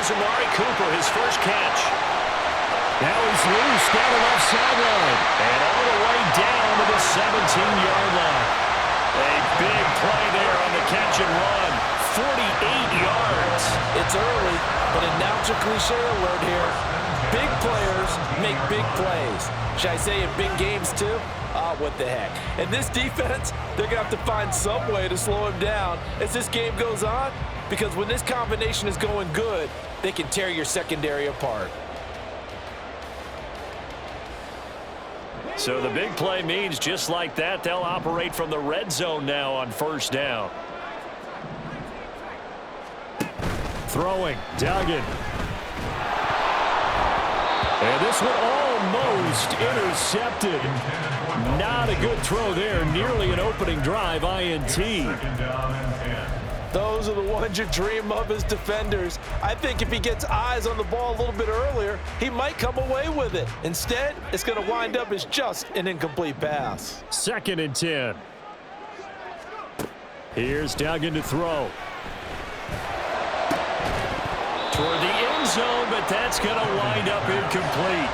is Amari Cooper, his first catch. Now he's loose down the left sideline. And all the way down to the 17-yard line. A big play there on the catch and run. 48 yards. It's early, but announcer cliche alert here. Big players make big plays. Should I say in big games too? What the heck. And this defense, they're going to have to find some way to slow him down as this game goes on, because when this combination is going good, they can tear your secondary apart. So the big play means just like that, they'll operate from the red zone now on first down. Throwing, Duggan. And this one almost intercepted. Not a good throw there. Nearly an opening drive INT. Those are the ones you dream of as defenders. I think if he gets eyes on the ball a little bit earlier, he might come away with it. Instead, it's going to wind up as just an incomplete pass. 2nd and 10. Here's Duggan to throw. Toward the end zone, but that's going to wind up incomplete.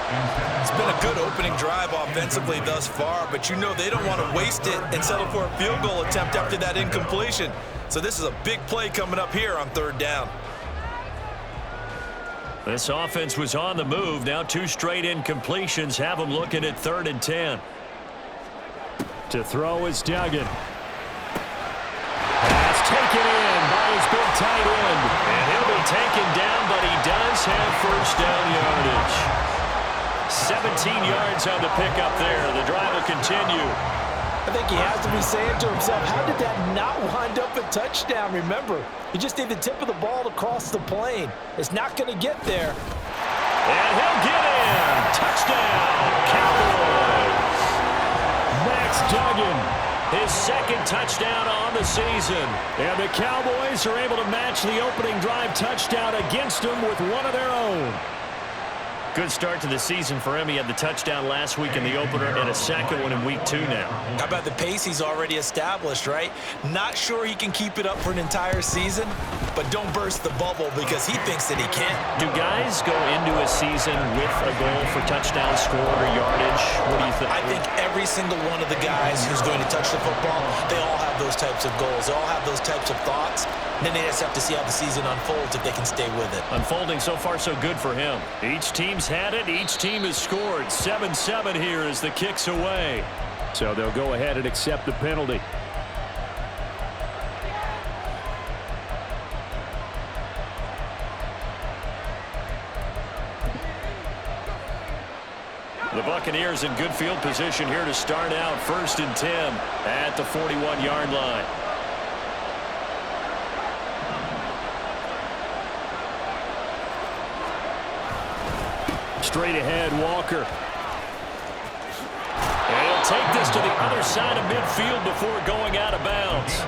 It's been a good opening drive offensively thus far, but you know they don't want to waste it and settle for a field goal attempt after that incompletion. So this is a big play coming up here on 3rd down. This offense was on the move. Now 2 straight incompletions have them looking at 3rd and 10. To throw is Duggan. Pass taken in by his big tight end. And he'll be taken down, but he does have first down yardage. 17 yards on the pickup there. The drive will continue. I think he has to be saying to himself, how did that not wind up a touchdown? Remember, you just need the tip of the ball to cross the plane. It's not going to get there. And he'll get in. Touchdown, Cowboys. Max Duggan. His 2nd touchdown on the season. And the Cowboys are able to match the opening drive touchdown against them with one of their own. Good start to the season for him. He had the touchdown last week in the opener and a second one in week 2 now. How about the pace he's already established, right? Not sure he can keep it up for an entire season, but don't burst the bubble because he thinks that he can. Do guys go into a season with a goal for touchdown scored or yardage? What do you think? I think every single one of the guys who's going to touch the football, they all have those types of goals. They all have those types of thoughts. And then they just have to see how the season unfolds if they can stay with it. Unfolding so far so good for him. Each team's had it. Each team has scored. 7-7 here as the kick's away. So they'll go ahead and accept the penalty. The Buccaneers in good field position here to start out. 1st and 10 at the 41-yard line. Straight ahead, Walker. And he'll take this to the other side of midfield before going out of bounds.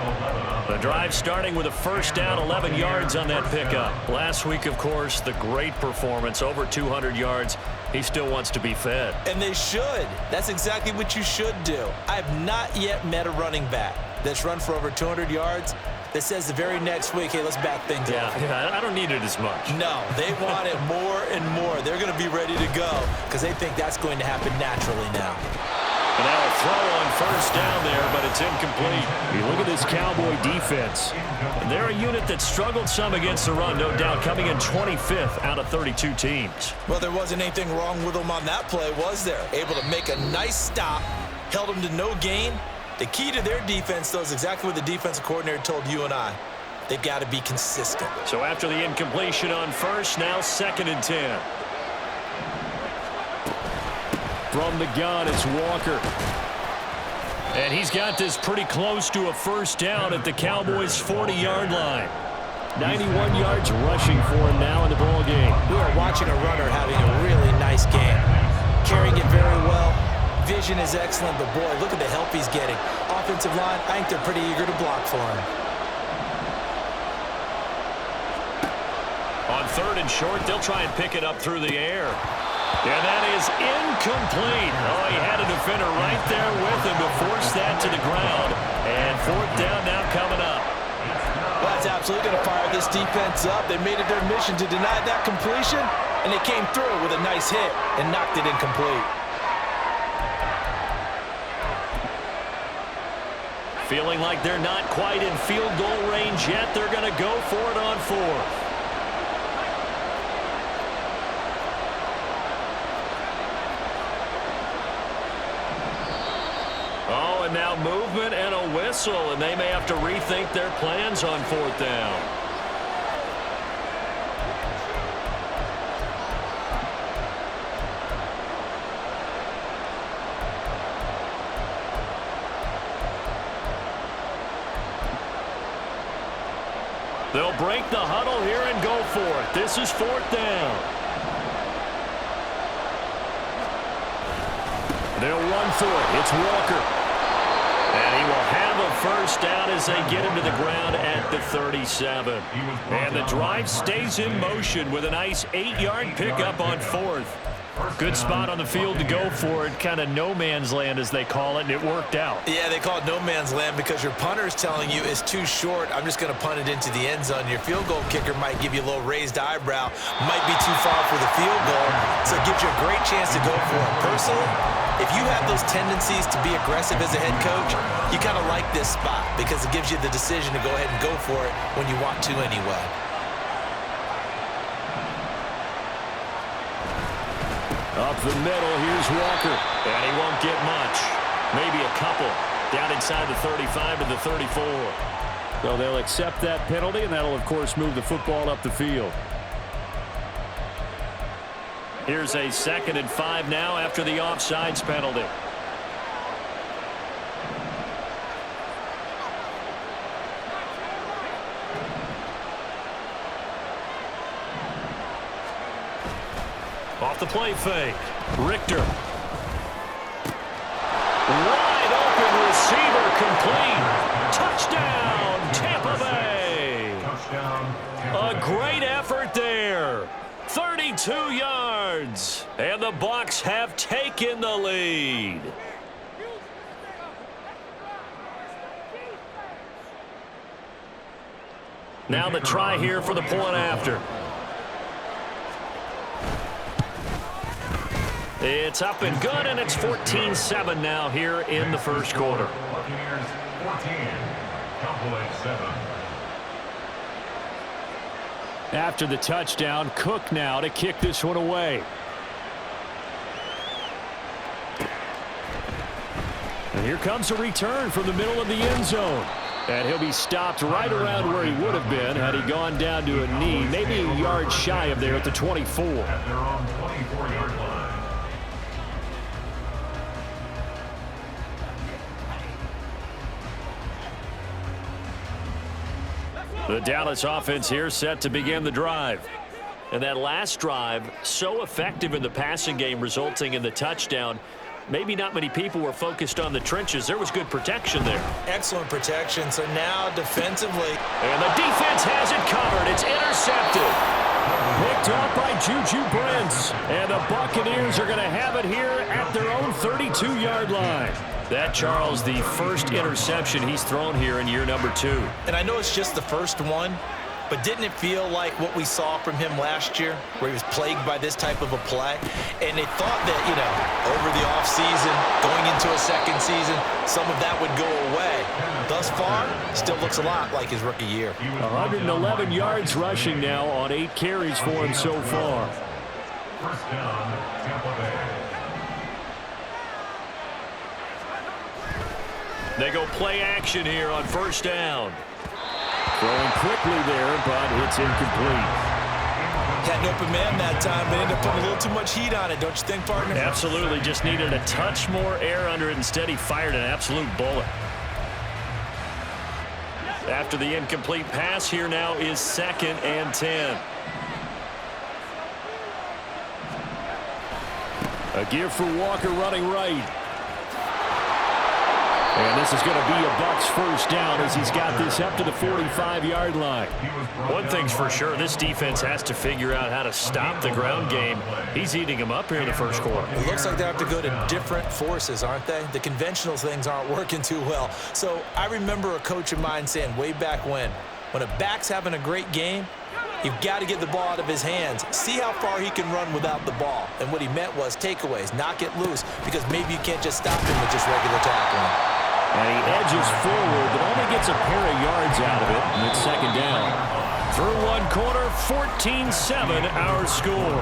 The drive starting with a first down, 11 yards on that pickup. Last week, of course, the great performance, over 200 yards. He still wants to be fed. And they should. That's exactly what you should do. I have not yet met a running back that's run for over 200 yards that says the very next week, hey, let's back things up. Yeah, I don't need it as much. No, they want it more and more. They're going to be ready to go because they think that's going to happen naturally now. And now a throw on first down there, but it's incomplete. You look at this Cowboy defense. And they're a unit that struggled some against the run, no doubt, coming in 25th out of 32 teams. Well, there wasn't anything wrong with them on that play, was there? Able to make a nice stop, held them to no gain. The key to their defense, though, is exactly what the defensive coordinator told you and I. They've got to be consistent. So after the incompletion on first, now 2nd and 10. From the gun, it's Walker. And he's got this pretty close to a first down at the Cowboys' 40-yard line. 91 yards rushing for him now in the ball game. We are watching a runner having a really nice game. Carrying it very well. Vision is excellent, but boy, look at the help he's getting. Offensive line, I think they're pretty eager to block for him. On 3rd and short, they'll try and pick it up through the air. And that is incomplete. Oh, he had a defender right there with him to force that to the ground. And 4th down now coming up. Well, that's absolutely going to fire this defense up. They made it their mission to deny that completion, and they came through with a nice hit and knocked it incomplete. Feeling like they're not quite in field goal range yet. They're going to go for it on fourth. Oh, and now movement and a whistle, and they may have to rethink their plans on fourth down. They'll break the huddle here and go for it. This is fourth down. They'll run through it. It's Walker. And he will have a first down as they get him to the ground at the 37. And the drive stays in motion with a nice 8-yard pickup on fourth. Good spot on the field to go for it. Kind of no man's land, as they call it, and it worked out. Yeah, they call it no man's land because your punter's telling you it's too short. I'm just going to punt it into the end zone. Your field goal kicker might give you a little raised eyebrow. Might be too far for the field goal, so it gives you a great chance to go for it. Personally, if you have those tendencies to be aggressive as a head coach, you kind of like this spot because it gives you the decision to go ahead and go for it when you want to anyway. Up the middle, here's Walker. And he won't get much. Maybe a couple. Down inside the 35 to the 34. So they'll accept that penalty, and that'll, of course, move the football up the field. Here's a 2nd and 5 now after the offsides penalty. Off the play fake. Richter. Wide open receiver complete. Touchdown, Tampa Bay. A great effort there. 32 yards. And the Bucs have taken the lead. Now the try here for the point after. It's up and good, and it's 14-7 now here in the first quarter. Buccaneers 14, Cowboys 7. After the touchdown, Cook now to kick this one away. And here comes a return from the middle of the end zone. And he'll be stopped right around where he would have been had he gone down to a knee, maybe a yard shy of there at the 24. At their own 24-yard line. The Dallas offense here set to begin the drive. And that last drive, so effective in the passing game, resulting in the touchdown. Maybe not many people were focused on the trenches. There was good protection there. Excellent protection. So now defensively. And the defense has it covered. It's intercepted. Picked off by Juju Brents. And the Buccaneers are going to have it here at their own 32-yard line. That, Charles, the first interception he's thrown here in year number 2. And I know it's just the first one, but didn't it feel like what we saw from him last year, where he was plagued by this type of a play? And they thought that, over the offseason, going into a second season, some of that would go away. Thus far, still looks a lot like his rookie year. 111 yards rushing now on 8 carries for him so far. First down, Tampa Bay. They go play action here on first down. Throwing quickly there, but it's incomplete. Had an open man that time, but ended up putting a little too much heat on it, don't you think, partner? Absolutely. Just needed a touch more air under it. Instead, he fired an absolute bullet. After the incomplete pass, here now is 2nd and 10. A give for Walker running right. And this is going to be a Bucs first down as he's got this up to the 45-yard line. One thing's for sure, this defense has to figure out how to stop the ground game. He's eating them up here in the first quarter. It looks like they have to go to different forces, aren't they? The conventional things aren't working too well. So I remember a coach of mine saying way back when, When a back's having a great game, you've got to get the ball out of his hands. See how far he can run without the ball. And what he meant was takeaways, knock it loose, because maybe you can't just stop him with just regular tackling. And he edges forward, but only gets a pair of yards out of it, and it's second down. Through one quarter, 14-7 our score.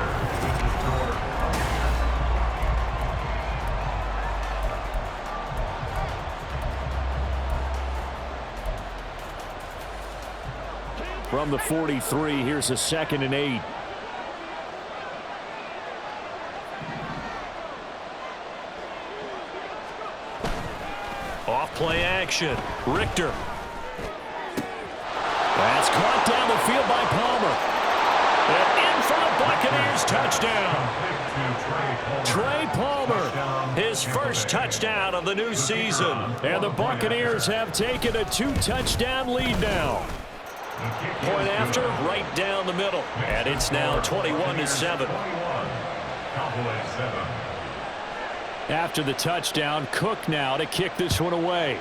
From the 43, here's a 2nd and 8. Off play action. Richter. That's caught down the field by Palmer. And in for the Buccaneers touchdown. Trey Palmer, his first touchdown of the new season. And the Buccaneers have taken a 2-touchdown lead now. Point after, right down the middle. And it's now 21-7. After the touchdown, Cook now to kick this one away.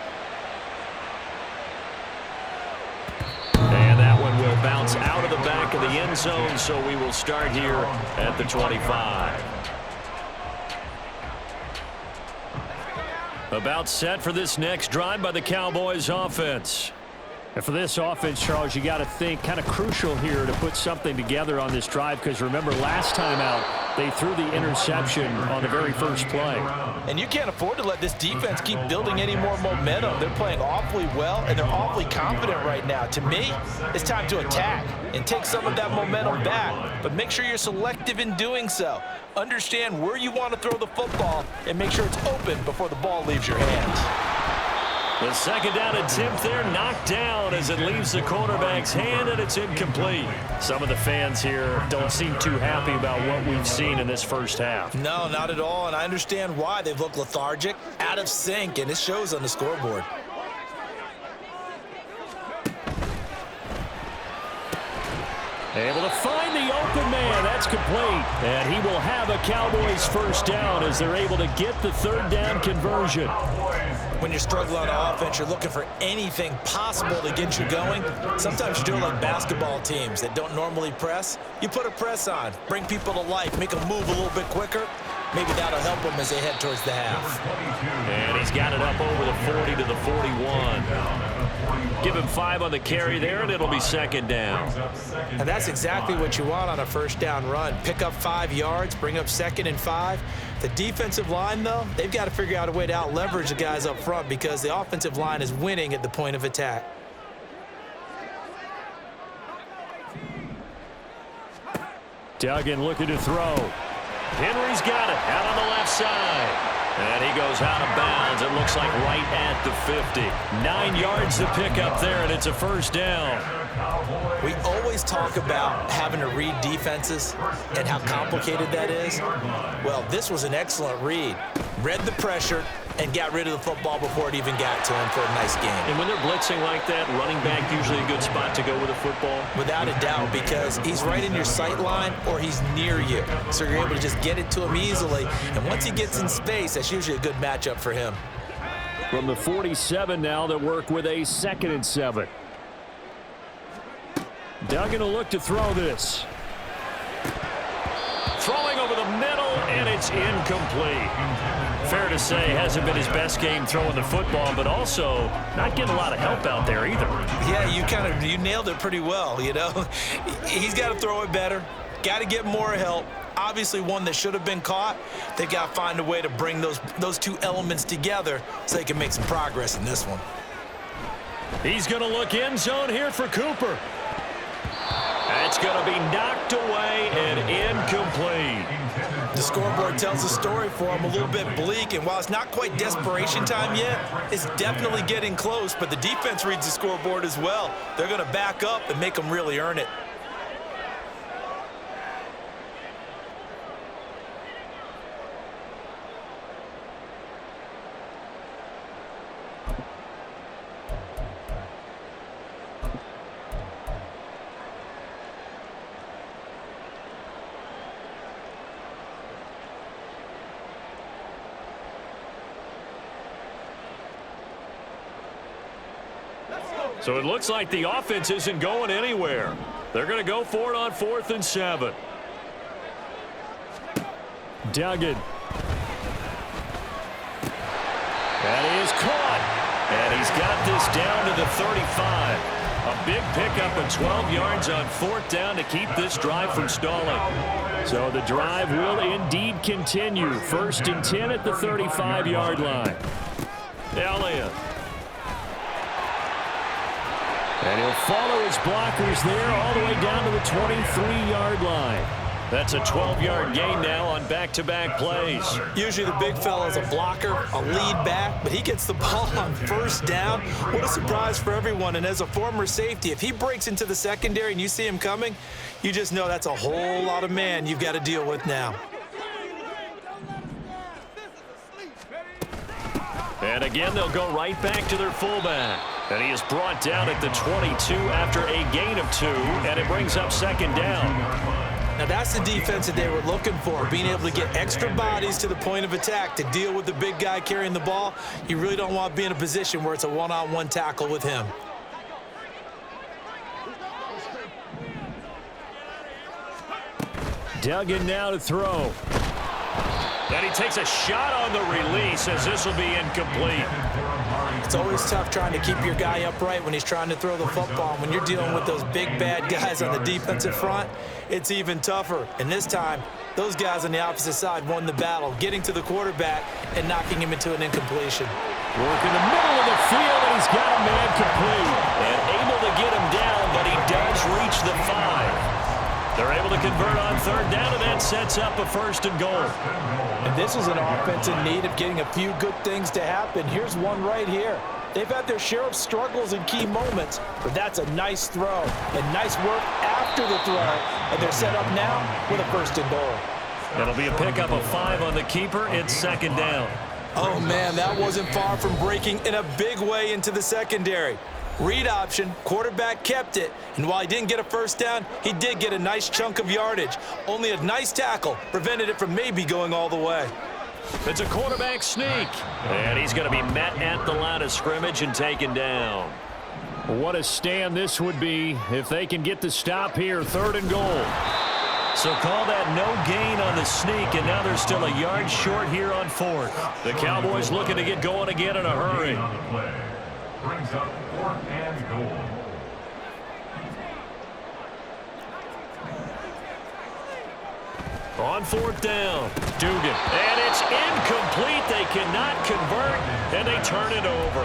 And that one will bounce out of the back of the end zone, so we will start here at the 25. About set for this next drive by the Cowboys offense. And for this offense, Charles, you got to think kind of crucial here to put something together on this drive, because remember last time out they threw the interception on the very first play. And you can't afford to let this defense keep building any more momentum. They're playing awfully well, and they're awfully confident right now. To me, it's time to attack and take some of that momentum back. But make sure you're selective in doing so. Understand where you want to throw the football and make sure it's open before the ball leaves your hands. The second down attempt there knocked down as it leaves the quarterback's hand, and it's incomplete. Some of the fans here don't seem too happy about what we've seen in this first half. No, not at all, and I understand why. They've looked lethargic, out of sync, and it shows on the scoreboard. Able to find the open man. That's complete. And he will have a Cowboys first down as they're able to get the third down conversion. When you're struggling on offense, you're looking for anything possible to get you going. Sometimes you do it like basketball teams that don't normally press. You put a press on, bring people to life, make them move a little bit quicker. Maybe that'll help them as they head towards the half. And he's got it up over the 40 to the 41. Give him 5 on the carry there, and it'll be second down. And that's exactly what you want on a first down run. Pick up 5 yards, bring up 2nd and 5. The defensive line, though, they've got to figure out a way to out-leverage the guys up front because the offensive line is winning at the point of attack. Duggan looking to throw. Henry's got it out on the left side. And he goes out of bounds. It looks like right at the 50. 9 yards to pick up there, and it's a first down. We always talk about having to read defenses and how complicated that is. Well, this was an excellent read. Read the pressure and got rid of the football before it even got to him for a nice game. And when they're blitzing like that, running back usually a good spot to go with a football? Without a doubt, because he's right in your sight line or he's near you. So you're able to just get it to him easily. And once he gets in space, that's usually a good matchup for him. From the 47 now, they work with a 2nd and 7. Duggan will look to throw this. Throwing over the middle, and it's incomplete. Fair to say, hasn't been his best game throwing the football, but also not getting a lot of help out there either. Yeah, you nailed it pretty well, you know. He's got to throw it better, got to get more help. Obviously one that should have been caught. They've got to find a way to bring those two elements together so they can make some progress in this one. He's going to look end zone here for Cooper. That's going to be knocked away and incomplete. The scoreboard tells a story for him, a little bit bleak, and while it's not quite desperation time yet, it's definitely getting close, but the defense reads the scoreboard as well. They're going to back up and make them really earn it. So it looks like the offense isn't going anywhere. They're going to go for it on 4th and 7. Duggan. That is caught. And he's got this down to the 35. A big pickup and 12 yards on 4th down to keep this drive from stalling. So the drive will indeed continue. 1st and 10 at the 35-yard line. Elliott. And he'll follow his blockers there all the way down to the 23-yard line. That's a 12-yard gain now on back-to-back plays. Usually the big fella is a blocker, a lead back, but he gets the ball on 1st down. What a surprise for everyone. And as a former safety, if he breaks into the secondary and you see him coming, you just know that's a whole lot of man you've got to deal with now. And again, they'll go right back to their fullback. And he is brought down at the 22 after a gain of 2, and it brings up 2nd down. Now that's the defense that they were looking for, being able to get extra bodies to the point of attack to deal with the big guy carrying the ball. You really don't want to be in a position where it's a one-on-one tackle with him. Duggan now to throw. And he takes a shot on the release as this will be incomplete. It's always tough trying to keep your guy upright when he's trying to throw the football. When you're dealing with those big, bad guys on the defensive front, it's even tougher. And this time, those guys on the opposite side won the battle, getting to the quarterback and knocking him into an incompletion. Work in the middle of the field, and he's got a man complete. And able to get him down, but he does reach the 5. They're able to convert on 3rd down, and that sets up a 1st and goal. And this is an offense in need of getting a few good things to happen. Here's one right here. They've had their share of struggles in key moments, but that's a nice throw and nice work after the throw. And they're set up now with a 1st and goal. It'll be a pickup of 5 on the keeper. It's 2nd down. Oh, man, that wasn't far from breaking in a big way into the secondary. Read option, quarterback kept it, and while he didn't get a 1st down, he did get a nice chunk of yardage. Only a nice tackle prevented it from maybe going all the way. It's a quarterback sneak, and he's going to be met at the line of scrimmage and taken down. What a stand this would be if they can get the stop here. 3rd and goal. So call that no gain on the sneak, and now they're still a yard short here on 4th. The Cowboys looking to get going again in a hurry. Brings up 4th and goal. On 4th down, Dugan. And it's incomplete. They cannot convert, and they turn it over.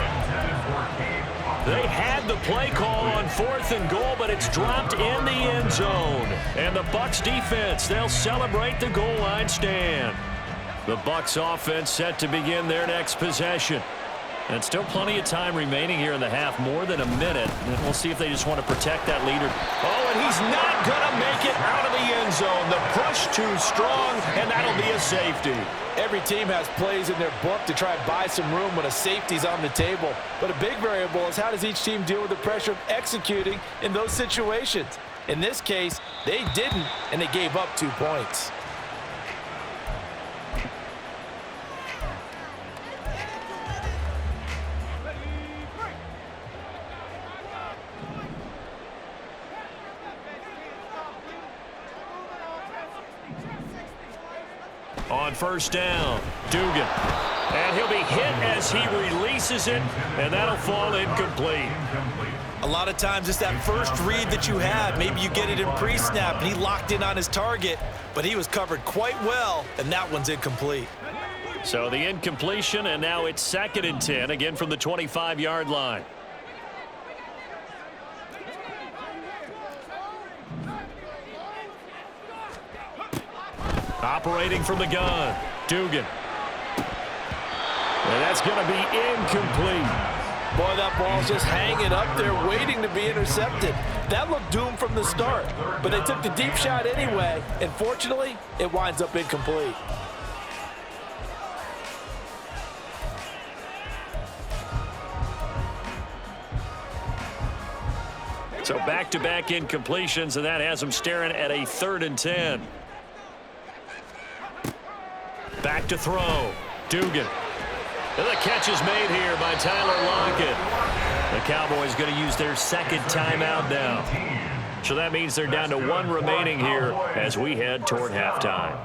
They had the play call on 4th and goal, but it's dropped in the end zone. And the Bucs defense, they'll celebrate the goal line stand. The Bucs offense set to begin their next possession. And still plenty of time remaining here in the half, more than a minute. And we'll see if they just want to protect that leader. Oh, and he's not going to make it out of the end zone. The push too strong, and that'll be a safety. Every team has plays in their book to try and buy some room when a safety's on the table. But a big variable is how does each team deal with the pressure of executing in those situations. In this case, they didn't, and they gave up 2 points. On 1st down, Dugan. And he'll be hit as he releases it, and that'll fall incomplete. A lot of times it's that first read that you have. Maybe you get it in pre-snap, and he locked in on his target, but he was covered quite well, and that one's incomplete. So the incompletion, and now it's 2nd and 10, again from the 25-yard line. Operating from the gun, Dugan. And that's going to be incomplete. Boy, that ball's just hanging up there waiting to be intercepted. That looked doomed from the start, but they took the deep shot anyway, and fortunately, it winds up incomplete. So back-to-back incompletions, and that has them staring at a 3rd and 10. Back to throw. Dugan. And the catch is made here by Tyler Lockett. The Cowboys going to use their second timeout now. So that means they're down to 1 remaining here as we head toward halftime.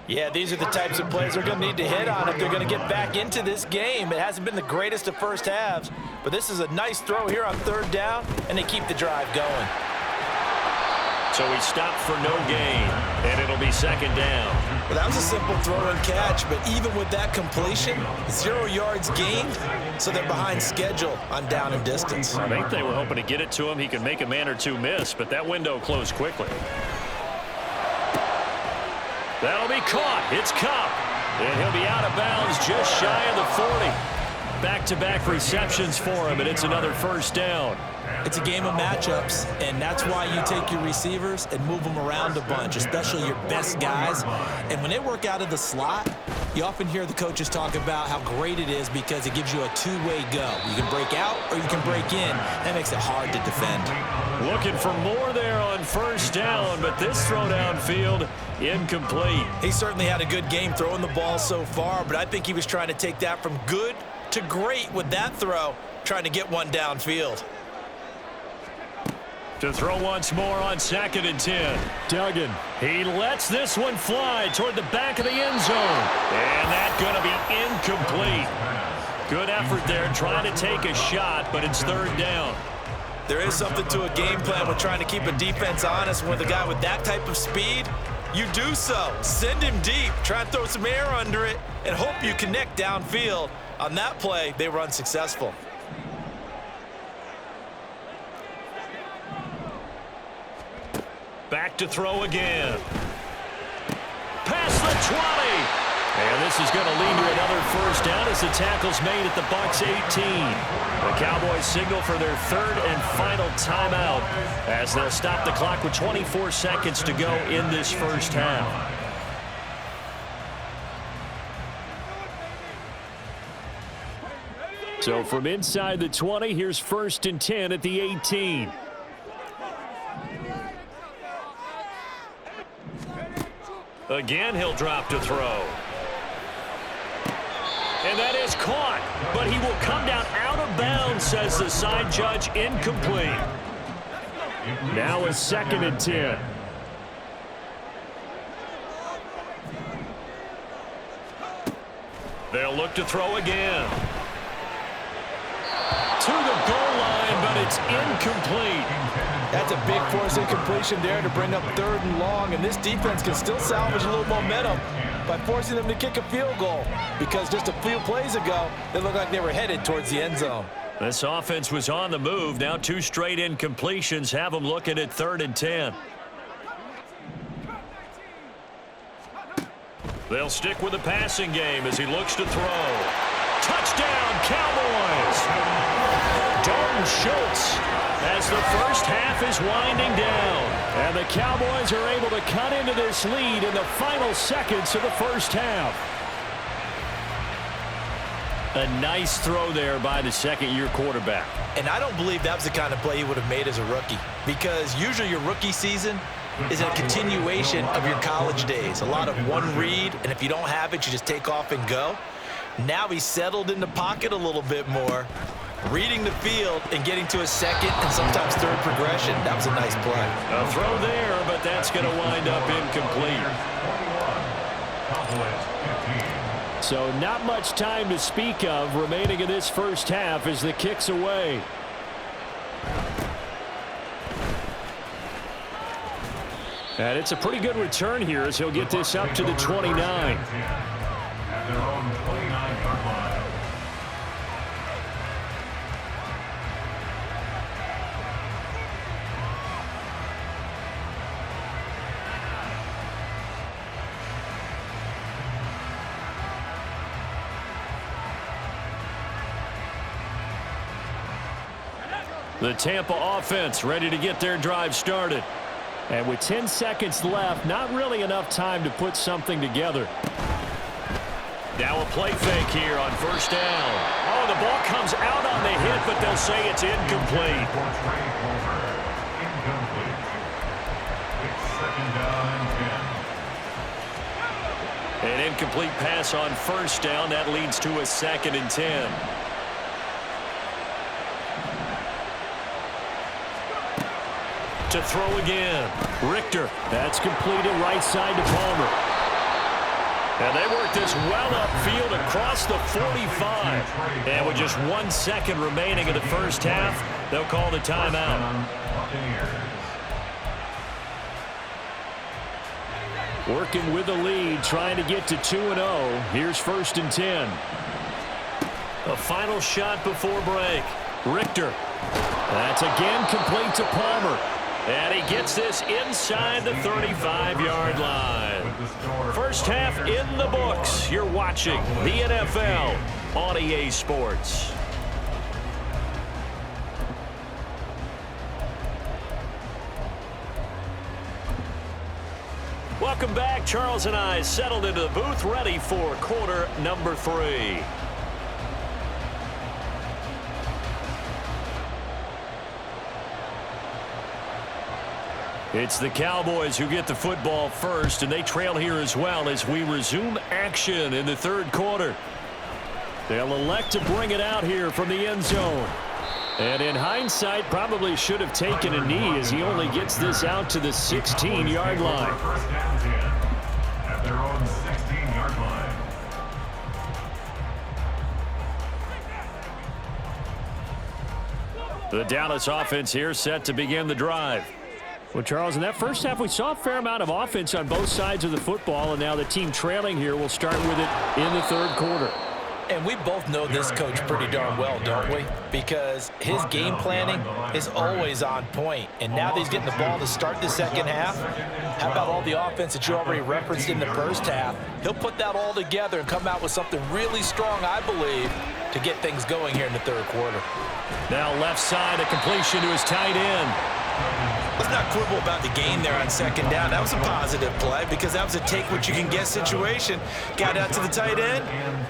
Yeah, these are the types of plays they're going to need to hit on if they're going to get back into this game. It hasn't been the greatest of first halves, but this is a nice throw here on 3rd down, and they keep the drive going. So we stop for no gain, and it'll be 2nd down. Well, that was a simple throw and catch, but even with that completion, 0 yards gained, so they're behind schedule on down and distance. I think they were hoping to get it to him. He could make a man or two miss, but that window closed quickly. That'll be caught. It's Cup, and he'll be out of bounds just shy of the 40. Back-to-back receptions for him, and it's another 1st down. It's a game of matchups, and that's why you take your receivers and move them around a bunch, especially your best guys. And when they work out of the slot, you often hear the coaches talk about how great it is because it gives you a two-way go. You can break out or you can break in. That makes it hard to defend. Looking for more there on 1st down, but this throw downfield, incomplete. He certainly had a good game throwing the ball so far, but I think he was trying to take that from good to great with that throw, trying to get one downfield. To throw once more on 2nd and 10. Duggan. He lets this one fly toward the back of the end zone. And that's going to be incomplete. Good effort there trying to take a shot, but it's 3rd down. There is something to a game plan with trying to keep a defense honest. With a guy with that type of speed, you do so. Send him deep. Try and throw some air under it and hope you connect downfield. On that play, they were unsuccessful. Back to throw again. Past the 20. And this is going to lead to another 1st down as the tackle's made at the Bucs 18. The Cowboys signal for their 3rd and final timeout as they'll stop the clock with 24 seconds to go in this 1st half. So from inside the 20, here's 1st and 10 at the 18. Again, he'll drop to throw. And that is caught, but he will come down out of bounds, says the side judge, incomplete. Now a 2nd and 10. They'll look to throw again. To the goal line, but it's incomplete. That's a big force incompletion there to bring up 3rd and long, and this defense can still salvage a little momentum by forcing them to kick a field goal because just a few plays ago, they looked like they were headed towards the end zone. This offense was on the move. Now 2 straight incompletions have them looking at 3rd and 10. They'll stick with the passing game as he looks to throw. Touchdown, Cowboys! Dalton Schultz as the 1st half is winding down. And the Cowboys are able to cut into this lead in the final seconds of the 1st half. A nice throw there by the 2nd-year quarterback. And I don't believe that was the kind of play he would have made as a rookie, because usually your rookie season is a continuation of your college days. A lot of one read, and if you don't have it, you just take off and go. Now he's settled in the pocket a little bit more, reading the field and getting to a 2nd and sometimes 3rd progression. That was a nice play. A throw there, but that's going to wind up incomplete. So not much time to speak of remaining in this 1st half as the kick's away. And it's a pretty good return here as he'll get this up to the 29. At their own 29-yard line. The Tampa offense ready to get their drive started. And with 10 seconds left, not really enough time to put something together. Now a play fake here on 1st down. Oh, the ball comes out on the hit, but they'll say it's incomplete. Incomplete. It's 2nd down and 10. An incomplete pass on 1st down. That leads to a 2nd and 10. to throw again. Richter. That's completed right side to Palmer. And they work this well upfield across the 45. And with just 1 second remaining in the first half, they'll call the timeout. Working with the lead, trying to get to 2-0. Here's 1st and 10. A final shot before break. Richter. That's again complete to Palmer. And he gets this inside the 35-yard line. First half in the books. You're watching the NFL on EA Sports. Welcome back. Charles and I settled into the booth, ready for quarter number 3. It's the Cowboys who get the football first, and they trail here as well as we resume action in the 3rd quarter. They'll elect to bring it out here from the end zone. And in hindsight, probably should have taken a knee as he only gets this out to the 16-yard line. First down 10 at their own 16-yard line. The Dallas offense here set to begin the drive. Well, Charles, in that first half, we saw a fair amount of offense on both sides of the football, and now the team trailing here will start with it in the 3rd quarter. And we both know this coach pretty darn well, don't we? Because his game planning is always on point. And now that he's getting the ball to start the second half, how about all the offense that you already referenced in the first half? He'll put that all together and come out with something really strong, I believe, to get things going here in the 3rd quarter. Now left side, a completion to his tight end. Let's not quibble about the gain there on 2nd down. That was a positive play because that was a take-what-you-can-get situation. Got out to the tight end.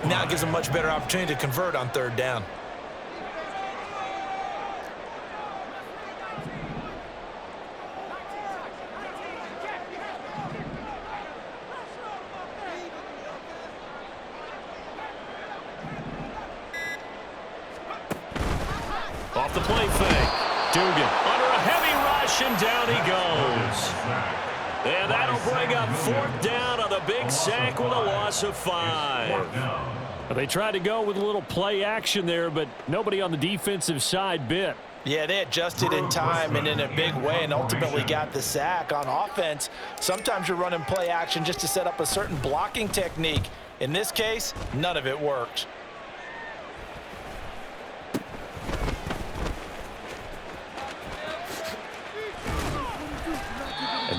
Now it gives a much better opportunity to convert on 3rd down. Off the play fake. Dugan under a heavy rush, and down he goes. And that'll bring up 4th down on the big sack with a loss of 5. They tried to go with a little play action there, but nobody on the defensive side bit. Yeah, they adjusted in time and in a big way and ultimately got the sack. On offense, sometimes you're running play action just to set up a certain blocking technique. In this case, none of it worked.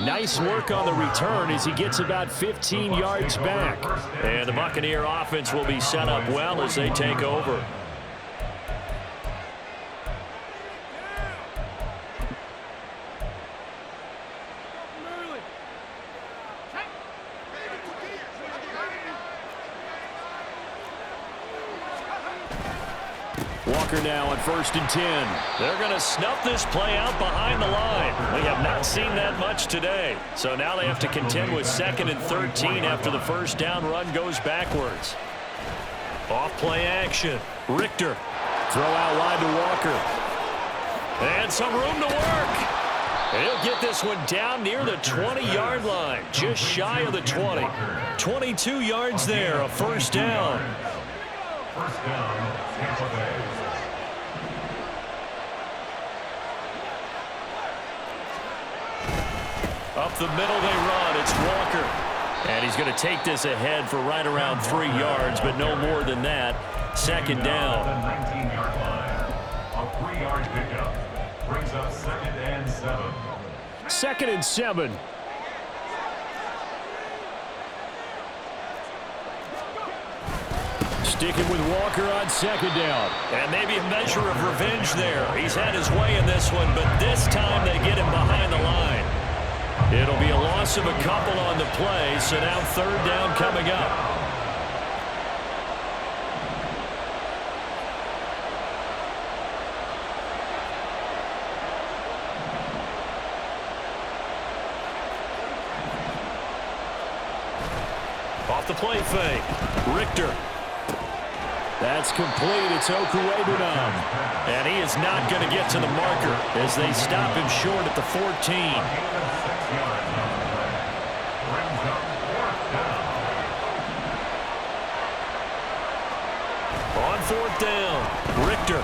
Nice work on the return as he gets about 15 yards back. And the Buccaneer offense will be set up well as they take over. Walker now on 1st and 10. They're going to snuff this play out behind the line. We have not seen that much today. So now they have to contend with 2nd and 13 after the first down run goes backwards. Off play action. Richter. Throw out wide to Walker. And some room to work. He'll get this one down near the 20-yard line, just shy of the 20. 22 yards there, a first down. First down, Tampa Bay. Up the middle they run. It's Walker. And he's going to take this ahead for right around 3 yards, but no more than that. Second down. The 19-yard line. A 3-yard pickup brings up 2nd and 7. 2nd and 7. Sticking with Walker on 2nd down. And maybe a measure of revenge there. He's had his way in this one, but this time they get him behind the line. It'll be a loss of a couple on the play, so now 3rd down coming up. Off the play fake. Richter. That's complete. It's Okuwebunam. And he is not going to get to the marker as they stop him short at the 14. On fourth down, Richter.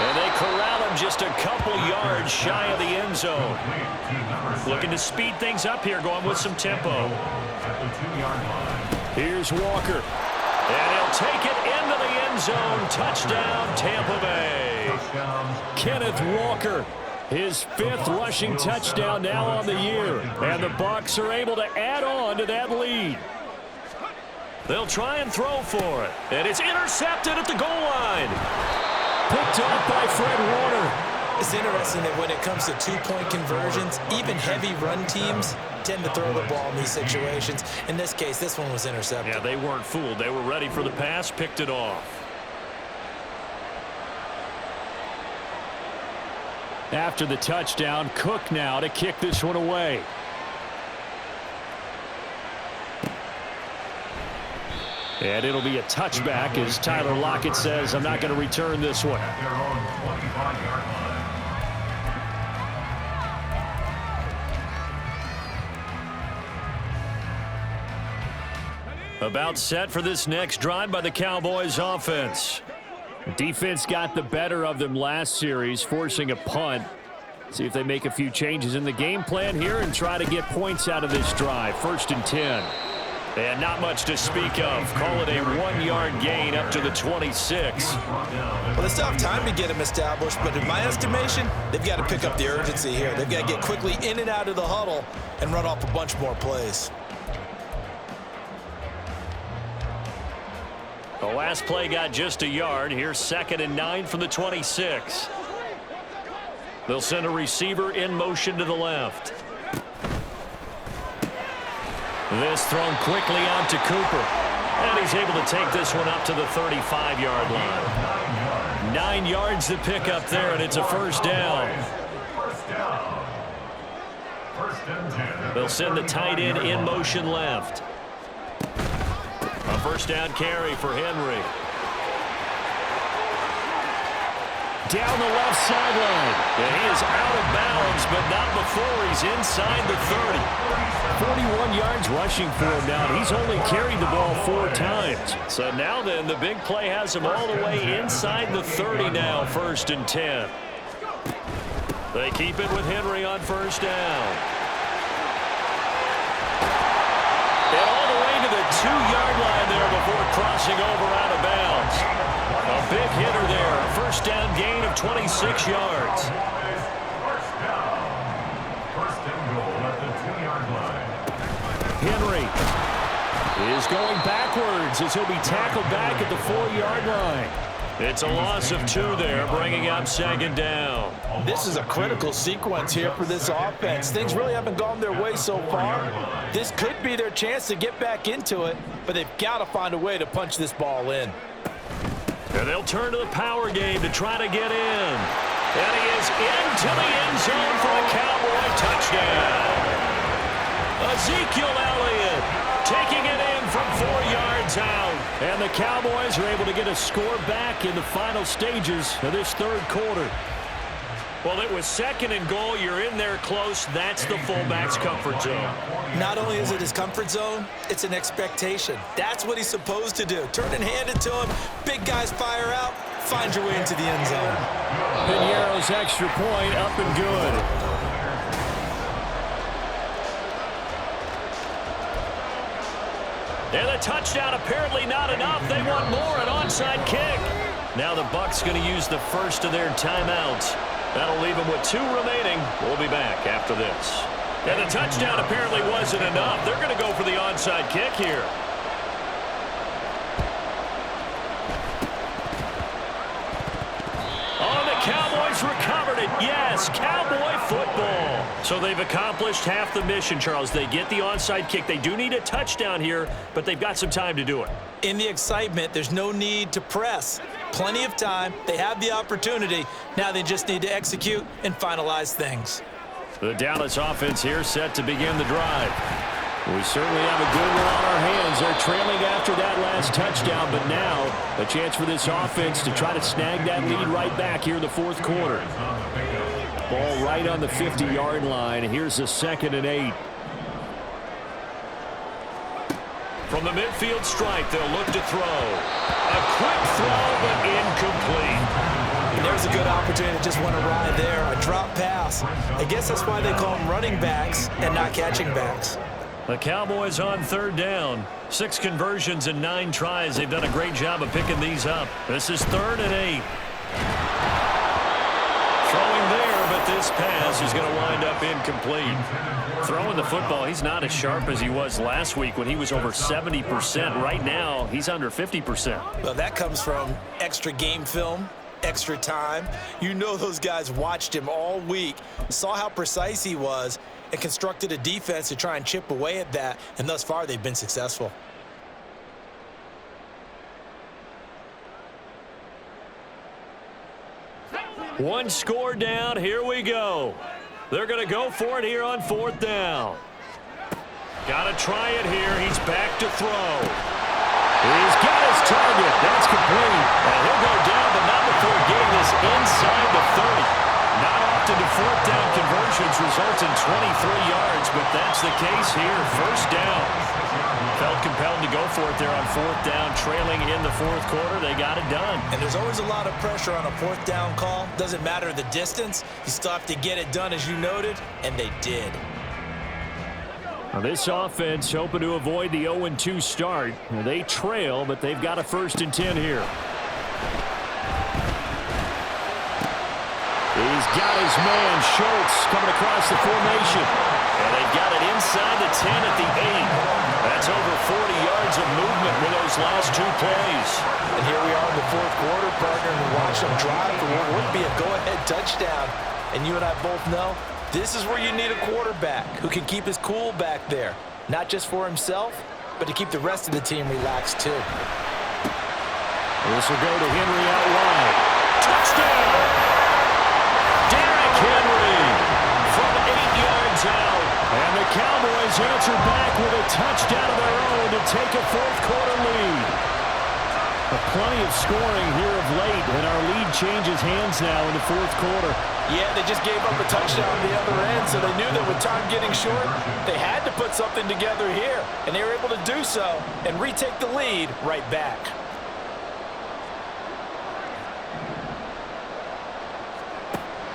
And they corral him just a couple yards shy of the end zone. Looking to speed things up here, going with some tempo. Here's Walker. And he'll take it into the end zone. Touchdown, Tampa Bay. Kenneth Walker, his 5th rushing touchdown now on the year. And the Bucs are able to add on to that lead. They'll try and throw for it. And it's intercepted at the goal line. Picked off by Fred Warner. It's interesting that when it comes to two-point conversions, even heavy run teams tend to throw the ball in these situations. In this case, this one was intercepted. Yeah, they weren't fooled. They were ready for the pass, picked it off. After the touchdown, Cook now to kick this one away. And it'll be a touchback as Tyler Lockett says, I'm not going to return this one. At their own 25-yard line. About set for this next drive by the Cowboys offense. Defense got the better of them last series, forcing a punt. See if they make a few changes in the game plan here and try to get points out of this drive. 1st and 10. And not much to speak of. Call it a 1-yard gain up to the 26. Well, they still have time to get them established, but in my estimation, they've got to pick up the urgency here. They've got to get quickly in and out of the huddle and run off a bunch more plays. The last play got just a yard. Here's 2nd and 9 from the 26. They'll send a receiver in motion to the left. This thrown quickly out to Cooper. And he's able to take this one up to the 35-yard line. 9 yards to pick up there, and it's a first down. They'll send the tight end in motion left. A first down carry for Henry. Down the left sideline. And he is out of bounds, but not before he's inside the 30. 41 yards rushing for him now. He's only carried the ball 4 times. So now then, the big play has him all the way inside the 30 now, 1st and 10. They keep it with Henry on first down. And all the way to the 2-yard line there before crossing over out of bounds. A big hitter there. First down gain of 26 yards. First and goal at the 2-yard line. Henry is going backwards as he'll be tackled back at the 4-yard line. It's a loss of 2 there, bringing up 2nd down. This is a critical sequence here for this offense. Things really haven't gone their way so far. This could be their chance to get back into it, but they've got to find a way to punch this ball in. And they'll turn to the power game to try to get in. And he is into the end zone for a Cowboy touchdown. Ezekiel Elliott taking it in from 4 yards out. And the Cowboys are able to get a score back in the final stages of this 3rd quarter. Well, it was 2nd and goal. You're in there close. That's the fullback's comfort zone. Not only is it his comfort zone, it's an expectation. That's what he's supposed to do. Turn and hand it to him. Big guys fire out. Find your way into the end zone. Piñeiro's extra point up and good. And the touchdown apparently not enough. They want more, an onside kick. Now the Bucs going to use the first of their timeouts. That'll leave them with 2 remaining. We'll be back after this. And the touchdown apparently wasn't enough. They're going to go for the onside kick here. Oh, the Cowboys recovered it. Yes, Cowboy football. So they've accomplished half the mission, Charles. They get the onside kick. They do need a touchdown here, but they've got some time to do it. In the excitement, there's no need to press. Plenty of time. They have the opportunity. Now they just need to execute and finalize things. The Dallas offense here set to begin the drive. We certainly have a good one on our hands. They're trailing after that last touchdown, but now a chance for this offense to try to snag that lead right back here in the fourth quarter. Ball right on the 50-yard line. Here's a 2nd and 8. From the midfield stripe, they'll look to throw. A quick throw, but incomplete. And there's a good opportunity to just want to ride there. A drop pass. I guess that's why they call them running backs and not catching backs. The Cowboys on 3rd down. 6 conversions and 9 tries. They've done a great job of picking these up. This is 3rd and 8. Throwing there, but this pass is going to wind up incomplete. Throwing the football, he's not as sharp as he was last week when he was over 70%. Right now, he's under 50%. Well, that comes from extra game film, extra time. You know those guys watched him all week, saw how precise he was, and constructed a defense to try and chip away at that, and thus far they've been successful. One score down. Here we go. They're going to go for it here on 4th down. Got to try it here. He's back to throw. He's got his target. That's complete. And he'll go down, but not before getting this inside the 30. Not often do 4th down conversions result in 23 yards, but that's the case here. 1st down. Felt compelled to go for it there on 4th down, trailing in the 4th quarter. They got it done. And there's always a lot of pressure on a 4th down call. Doesn't matter the distance. You still have to get it done, as you noted, and they did. Now this offense hoping to avoid the 0-2 start. They trail, but they've got a 1st and 10 here. He's got his man, Schultz, coming across the formation. And they've got it inside the 10 at the 8. That's over 40 yards of movement with those last 2 plays. And here we are in the 4th quarter, partner, and we watch them drive for what would be a go-ahead touchdown. And you and I both know this is where you need a quarterback who can keep his cool back there. Not just for himself, but to keep the rest of the team relaxed too. This will go to Henry out wide. Touchdown! Derrick Henry from 8 yards out. And the Cowboys answer back with a touchdown of their own to take a 4th quarter lead. Plenty of scoring here of late, and our lead changes hands now in the 4th quarter. Yeah, they just gave up a touchdown on the other end, so they knew that with time getting short, they had to put something together here. And they were able to do so and retake the lead right back.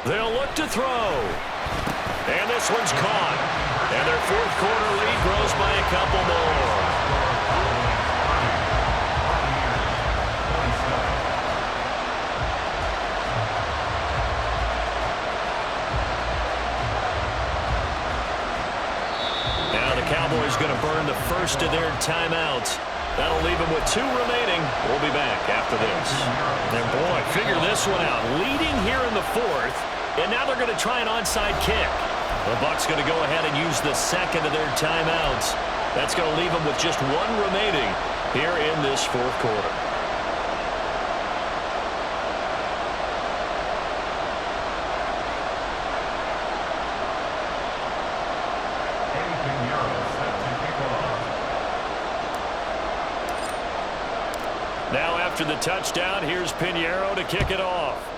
They'll look to throw. And this one's caught. And their 4th quarter lead grows by a couple more. Now the Cowboys going to burn the first of their timeouts. That'll leave them with 2 remaining. We'll be back after this. And boy, figure this one out. Leading here in the 4th, and now they're going to try an onside kick. The Bucs going to go ahead and use the 2nd of their timeouts. That's going to leave them with just 1 remaining here in this 4th quarter. Now after the touchdown, here's Pinheiro to kick it off.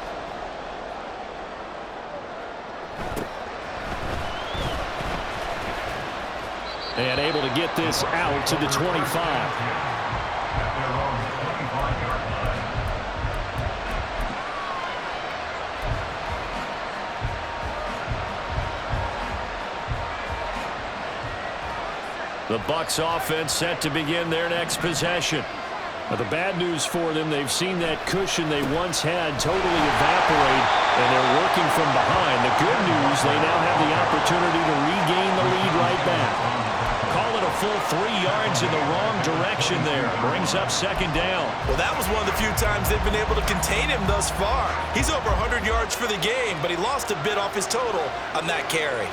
And able to get this out to the 25. The Bucs offense set to begin their next possession. Now, the bad news for them, they've seen that cushion they once had totally evaporate, and they're working from behind. The good news, they now have the opportunity to regain the lead right back. Call it a full 3 yards in the wrong direction there. Brings up 2nd down. Well, that was one of the few times they've been able to contain him thus far. He's over 100 yards for the game, but he lost a bit off his total on that carry.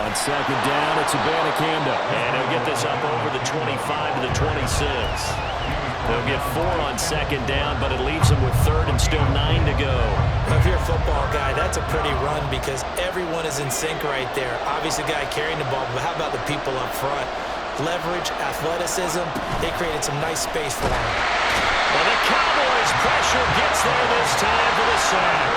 On second down, it's Abanikanda. And he'll get this up over the 25 to the 26. They'll get 4 on second down, but it leaves them with third and still 9 to go. If you're a football guy, that's a pretty run because everyone is in sync right there. Obviously, the guy carrying the ball, but how about the people up front? Leverage, athleticism, they created some nice space for him. Well, the Cowboys' pressure gets there this time for the sack.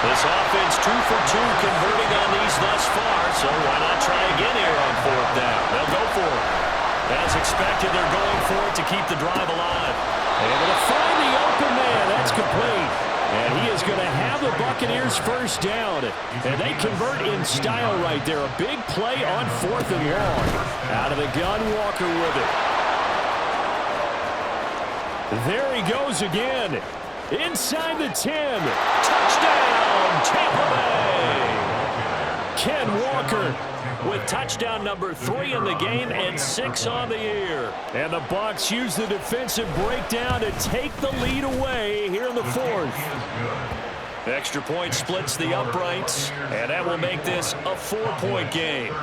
This offense 2 for 2 converting on these thus far, so why not try again here on fourth down? They'll go for it. As expected, they're going for it to keep the drive alive. Able to find the open man. That's complete. And he is going to have the Buccaneers first down. And they convert in style right there. A big play on fourth and long. Out of the gun, Walker with it. There he goes again. Inside the 10. Touchdown, Tampa Bay. Ken Walker with touchdown number 3 in the game and 6 on the year. And the Bucs use the defensive breakdown to take the lead away here in the fourth. Extra point splits the uprights, and that will make this a 4-point game.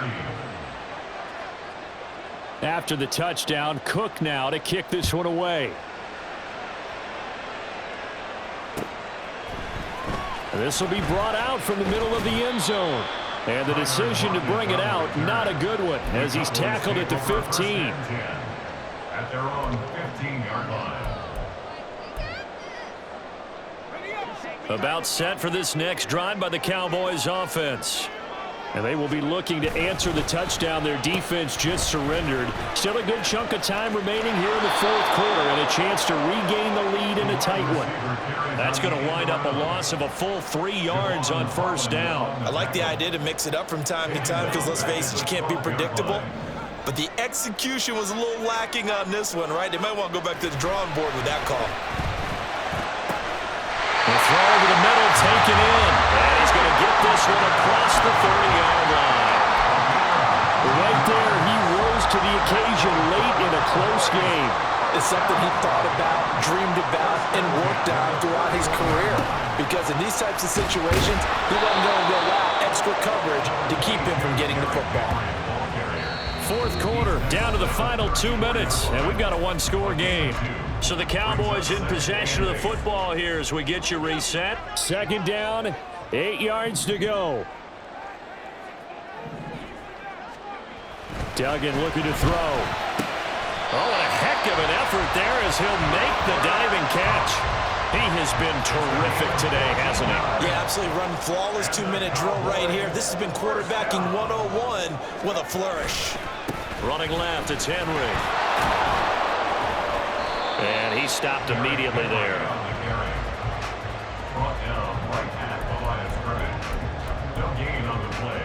After the touchdown, Cook now to kick this one away. This will be brought out from the middle of the end zone. And the decision to bring it out, not a good one, as he's tackled at the 15. At their own 15-yard line. About set for this next drive by the Cowboys offense. And they will be looking to answer the touchdown their defense just surrendered. Still a good chunk of time remaining here in the fourth quarter and a chance to regain the lead in a tight one. That's going to wind up a loss of a full 3 yards on first down. I like the idea to mix it up from time to time because, let's face it, you can't be predictable. But the execution was a little lacking on this one, right? They might want to go back to the drawing board with that call. The throw over the middle, taken in. And he's going to get this one across the 30-yard line. Right there, he rose to the occasion late in a close game. It's something he thought about, dreamed about, and worked on throughout his career. Because in these types of situations, he wasn't going to allow extra coverage to keep him from getting the football. Fourth quarter, down to the final 2 minutes, and we've got a one-score game. So the Cowboys in possession of the football here as we get you reset. Second down, 8 yards to go. Duggan looking to throw. Oh, and a heck of an effort there as he'll make the diving catch. He has been terrific today, hasn't he? Yeah, absolutely. Run flawless 2-minute drill right here. This has been quarterbacking 101 with a flourish. Running left, it's Henry. And he stopped immediately there. Brought down right at the line of scrimmage. No gain on the play.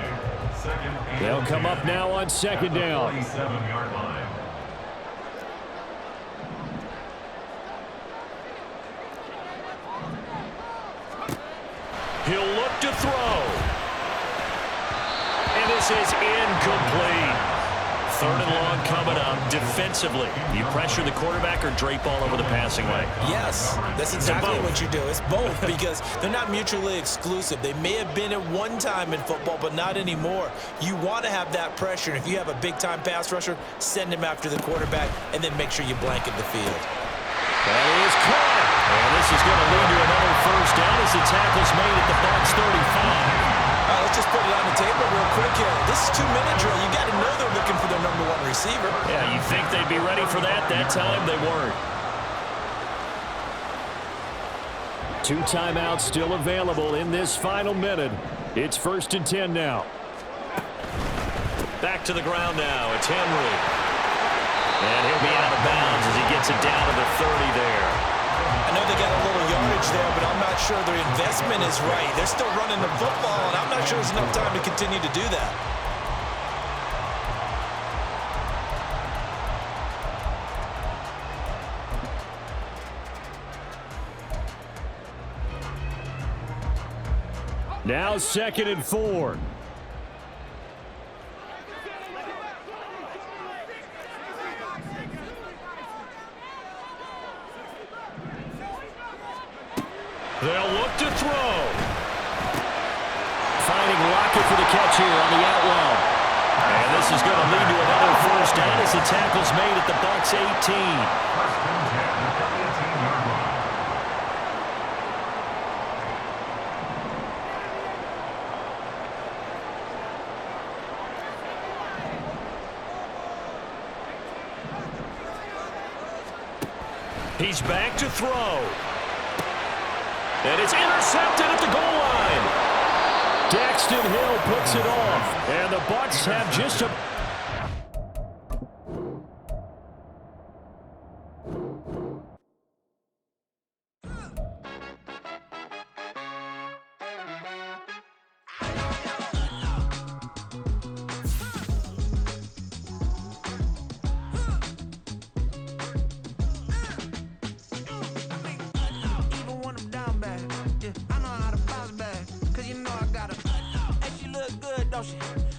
Second and They'll come up now on second down. 47-yard line. He'll look to throw. And this is incomplete. Third and long coming up. Defensively, you pressure the quarterback or drape all over the passing lane? Yes, that's exactly what you do. It's both because they're not mutually exclusive. They may have been at one time in football, but not anymore. You want to have that pressure. And if you have a big-time pass rusher, send him after the quarterback and then make sure you blanket the field. That is caught. And this is going to lead to another first down as the tackle's made at the Bucs 35. All right, let's just put it on the table real quick here. This is 2-minute drill. You got to know they're looking for their number 1 receiver. Yeah, you think they'd be ready for that? That time they weren't. 2 timeouts still available in this final minute. It's 1st and 10 now. Back to the ground now. It's Henry. And he'll be out of bounds as he gets it down to the 30 there. I know they got a little yardage there, but I'm not sure their investment is right. They're still running the football, and I'm not sure there's enough time to continue to do that. Now 2nd and 4. They'll look to throw. Finding pocket for the catch here on the out route. And this is going to lead to another first down as the tackle's made at the Bucs 18. He's back to throw. And it's intercepted at the goal line. Daxton Hill puts it off. And the Bucs have just a...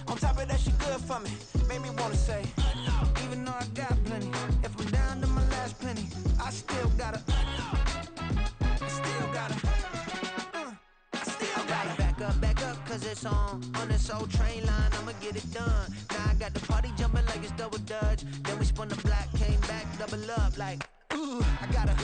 On top of that, she good for me. Made me wanna say, even though I got plenty, if I'm down to my last penny, I still gotta back up, cause it's on this old train line, I'ma get it done. Now I got the party jumping like it's double dutch. Then we spun the block, came back, double up like, ooh, I got a,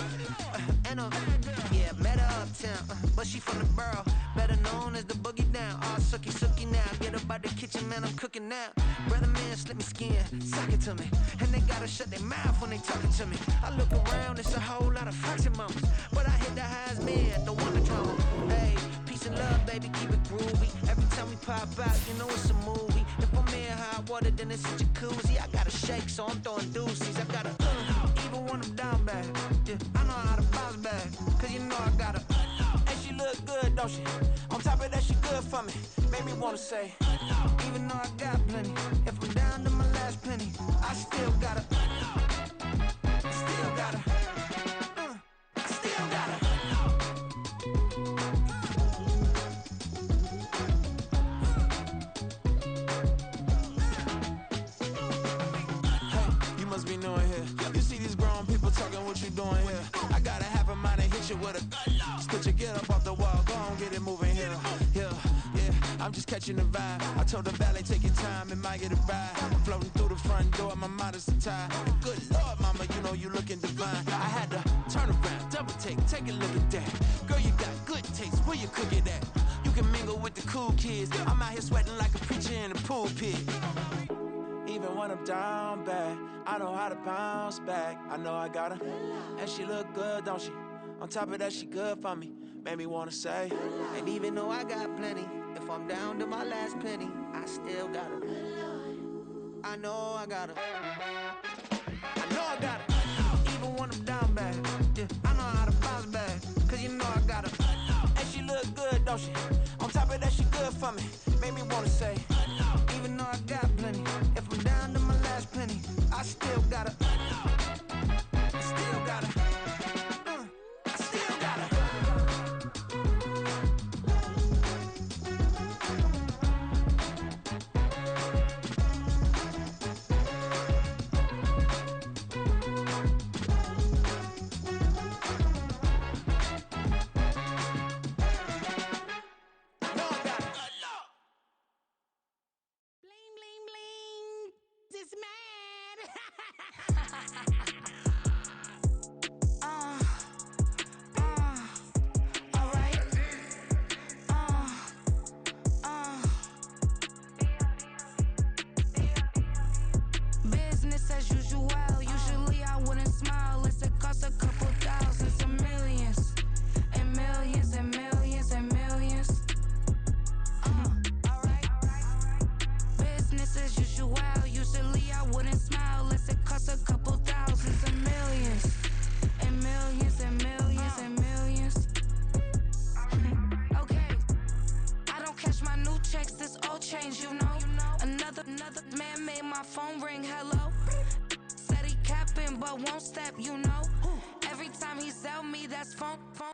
yeah, met her uptown, but she from the borough, better known as the boogie down. All sucky now, get up out the kitchen, man, I'm cooking now. Brother man, slip me skin, suck it to me, and they gotta shut their mouth when they talking to me. I look around, it's a whole lot of foxy mamas, but I hit the highs man, the one to drama. Hey, peace and love, baby, keep it groovy. Every time we pop out, you know it's a movie. If I'm in hot water, then it's a jacuzzi. I gotta shake, so I'm throwing deuces. I gotta, even when I'm down bad, yeah, I know how to bounce back, cause you know I gotta, and she look good, don't she? On top of that, she good for me. Made me wanna say, even though I got plenty, if I'm down to my last penny, I still gotta, still gotta. Be knowing here. You see these grown people talking, what you doing here? I gotta have a mind to hit you with a split your get up off the wall, go on, get it moving here. Yeah, I'm just catching the vibe. I told the valet, take your time, it might get a ride. I'm floating through the front door, my modest attire. Good Lord, mama, you know you looking divine. I had to turn around, double take a look at that. Girl, you got good taste, where you cook it at? You can mingle with the cool kids. I'm out here sweating like a preacher in a pool pit. Even when I'm down bad, I know how to bounce back. I know I got her, and she look good, don't she? On top of that, she good for me. Made me wanna say, and even though I got plenty, if I'm down to my last penny, I still got her. I know I got her. I know I got her. Even when I'm down bad, yeah, I know how to bounce back, cause you know I got her. And she look good, don't she? On top of that, she good for me. Made me wanna say, even though I got plenty, if I'm down to my last penny, I still gotta, still gotta, still gotta.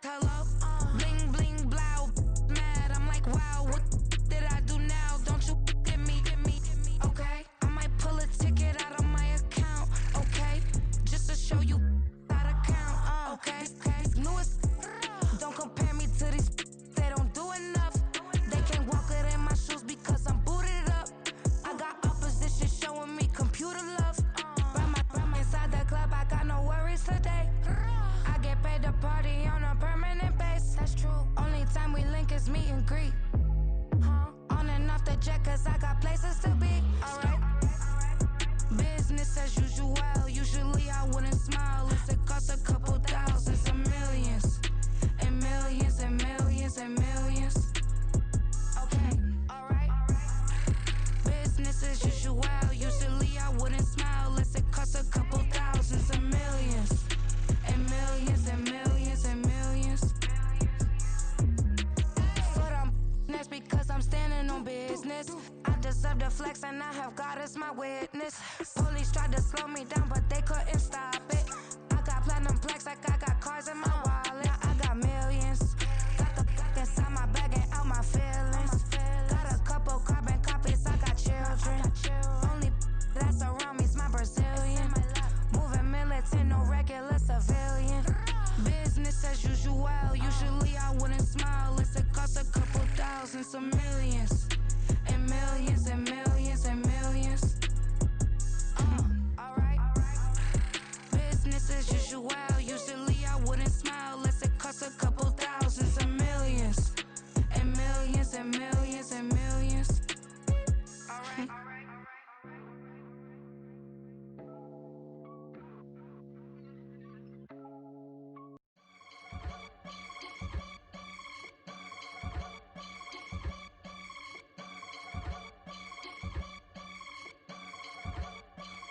Hello, bling bling blow, mad. I'm like, wow, what did I do now? Don't you get me, okay? I might pull a ticket out of my account, okay? Just to show you how to count, okay? Newest, don't compare me to these. They don't do enough. They can't walk it in my shoes because business. I deserve the flex and I have God as my witness. Police tried to slow me down, but they couldn't stop it. I got platinum plaques like I got cars in my wallet. I got millions. Got the inside my bag and out my feelings. Got a couple carbon copies, I got children. Only that's around me's my Brazilian. Moving militant, no regular civilian. Business as usual, usually I wouldn't smile. It's a cost a couple thousands of millions. And millions and millions and millions. Alright. Business as usual, usually I wouldn't smile. Unless it costs a couple thousands of millions. And millions and millions and millions. Alright.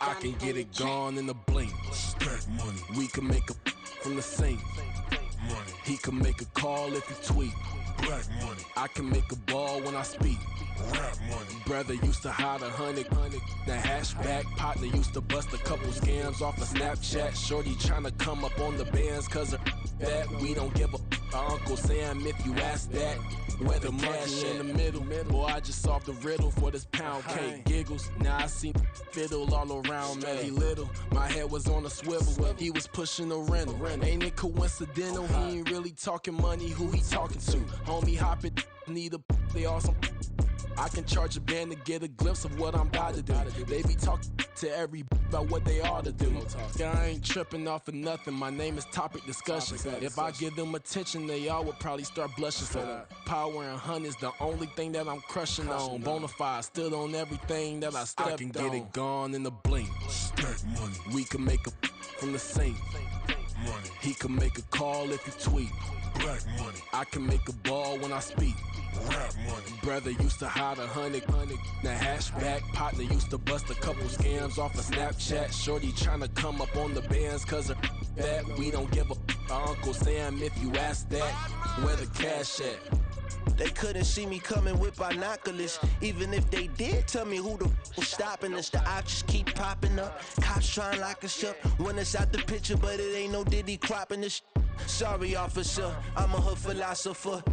I can get it gone in a blink. Stack money. We can make a from the sink. Money. He can make a call if he tweet. Black money. I can make a ball when I speak. Rap money. Brother used to hide 100. The hashback partner used to bust a couple scams off of Snapchat. Shorty tryna come up on the bands cause of that. We don't give a Uncle Sam if you ask that. Where the money in the middle. Boy, I just solved the riddle for this pound cake. Giggles, now I see fiddle all around me. He little, my head was on a swivel. He was pushing a rental. Ain't it coincidental? He ain't really talking money, who he talking to? Homie hoppin', need a they awesome. I can charge a band to get a glimpse of what I'm about to do. They be talking to every about what they ought to do. I ain't tripping off of nothing. My name is Topic Discussion. If I give them attention, they all would probably start blushing. So power and hunt is the only thing that I'm crushing on. Bonafide stood on everything that I stepped on. I can get it gone in a blink. Stack money. We can make a from the sink. Money. He can make a call if he tweet. Black money. I can make a ball when I speak. Rap money. Brother used to hide 100. The hashback partner used to bust a couple scams off of Snapchat. Shorty tryna come up on the bands cause of that. We don't give a Uncle Sam if you ask that. Where the cash at? They couldn't see me coming with binoculars. Even if they did tell me who the was stopping us, the options keep popping up. Cops trying to lock us up. When it's out the picture, but it ain't no Diddy cropping this. Sorry, officer, I'm a hood philosopher.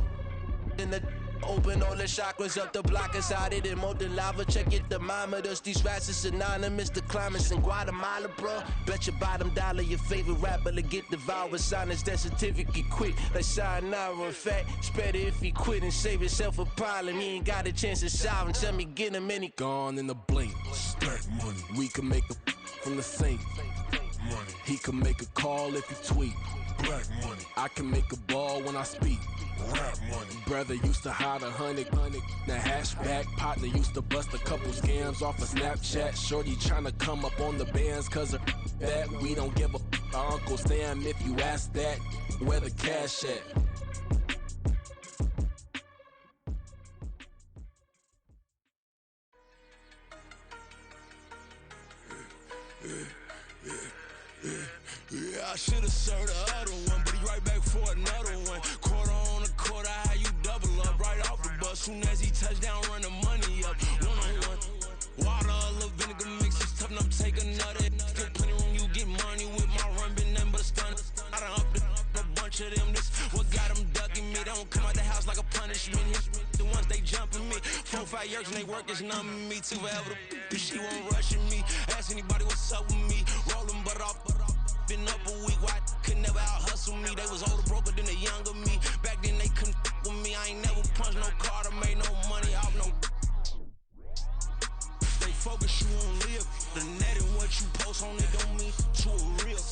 In the open all the chakras up the block inside it and molten lava. Check your thermometers. These rats is synonymous. The climates in Guatemala, bro. Bet your bottom dollar your favorite rapper to get devoured. Sign his death certificate quick. Like sayonara. In fact, it's better if he quit and save himself a problem. He ain't got a chance to solve and tell me get him any. Gone in a blink. Stack money. We can make a from the sink. Money. He can make a call if he tweet. Black money. I can make a ball when I speak. Rap money. Brother used to hide 100. The hashback partner used to bust a couple scams off of Snapchat. Shorty tryna come up on the bands cause of that. We don't give a Uncle Sam if you ask that. Where the cash at? Yeah, I should've served the other one, but he right back for another one. Quarter on a quarter, how you double up right off the bus. Soon as he touch down, run the money up. One-on-one. Water, a little vinegar mix, it's tough enough to take another. Still plenty room, you get money with my run, been nothing but a stun. I done up a bunch of them. This what got them ducking me. They don't come out the house like a punishment. The ones they jumping me. 4-5 years and they work is numbing me. Too forever the she won't rushing me. Ask anybody what's up with me. Rolling butter off. Been up a week, why could never out hustle me? They was older, broker than the younger me. Back then they couldn't with me. I ain't never punched no card or made no money off no. They focus you on live. The net and what you post on it don't mean to a real.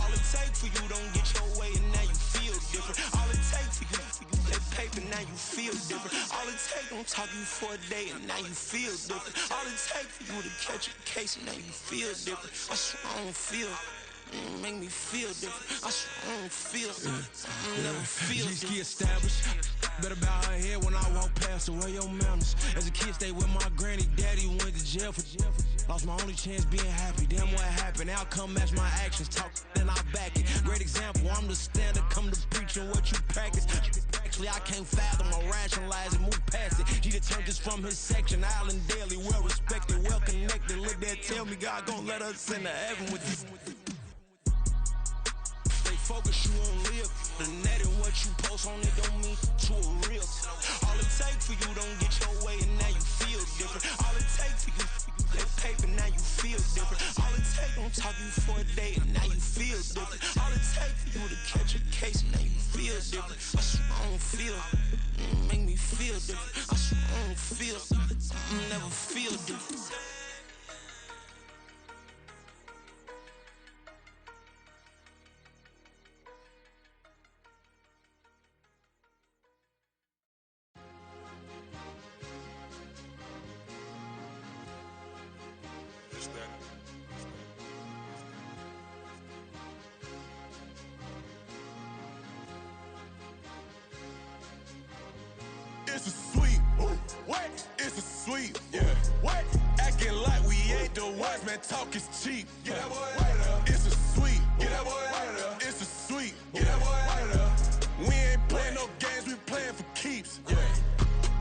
All it take for you don't get your way and now you feel different. All it take for you that paper now you feel different. All it take don't talk you for a day and now you feel different. All it take for you to catch a case and now you feel different. I swear I don't feel. Make me feel different. I swear I don't feel. I never feel different. G-ski established. Better bow her head when I walk past her. Where your manners? As a kid, stayed with my granny. Daddy went to jail for lost my only chance being happy. Damn what happened. Outcome match my actions. Talk then I back it. Great example. I'm the standard. Come to preach on what you practice. Actually, I can't fathom or rationalize it, move past it. Jeter turned this from his section, Island Daily, well respected, well connected. Look there, tell me God gon' let us into heaven with this. Stay focused, you won't live. The net and what you post on it don't mean to a real. All it takes for you don't get your way and now you feel different. All it takes for you, that paper, now you feel different. All it takes, don't talk you for a day and now you feel different. All it takes for you to catch a case and now you feel different. I swear I don't feel, make me feel different. I swear I don't feel, never feel different. It's a sweep. What? It's a sweep. Yeah. What? Acting like we ain't the ones, man. Talk is cheap. Get that boy out of there. It's a sweep. Get that boy out of there. It's a sweep. Get that boy out of there. We ain't playing no games, we playing for keeps. Yeah.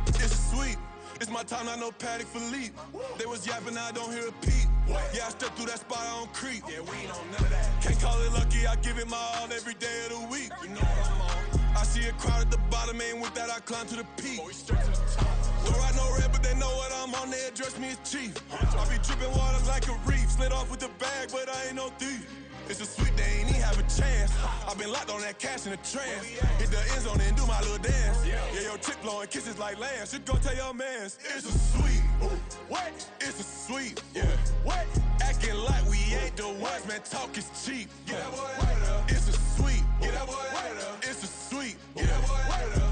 It's a sweep. It's my time, not no Paddock Philippe. They was yapping, I don't hear a peep. Yeah, I step through that spot, I don't creep. Yeah, we ain't on none of that. Can't call it lucky, I give it my all every day of the week. You know what I'm on. I see a crowd at the bottom, and with that I climb to the peak. Don't ride no red, but they know what I'm on, they address me as chief. I be dripping water like a reef, slid off with the bag, but I ain't no thief. It's a sweep, they ain't even have a chance. I been locked on that cash in a trance. Hit the end zone and do my little dance. Yeah, your chick blowing kisses like Lance. You go tell your mans. It's a sweep. What? It's a sweep. Yeah. What? Acting like we ain't the ones, man. Talk is cheap. Get that boy out of there. It's a sweep. Get that boy out of there. It's a sweep. Get that boy out of there.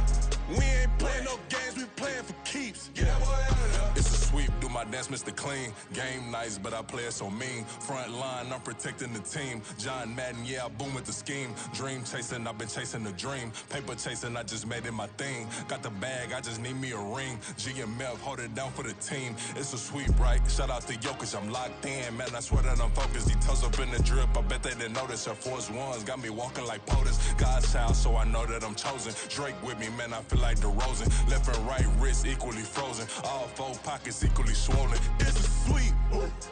We ain't playing no games, we playing for keeps. Get that boy out of there. It's a sweep, do my dance, Mr. Clean. Game nice, but I play it so mean. Front line, I'm protecting the team. John Madden, yeah, I boom with the scheme. Dream chasing, I've been chasing the dream. Paper chasing, I just made it my thing. Got the bag, I just need me a ring. GMF, hold it down for the team. It's a sweep, right? Shout out to Jokic, I'm locked in. Man, I swear that I'm focused. Details up in the drip, I bet they didn't notice. Air Force Ones got me walking like POTUS. God's child, so I know that I'm chosen. Drake with me, man, I feel like DeRozan. Left and right wrist equally frozen. All four pockets equally swollen. It's a sweep.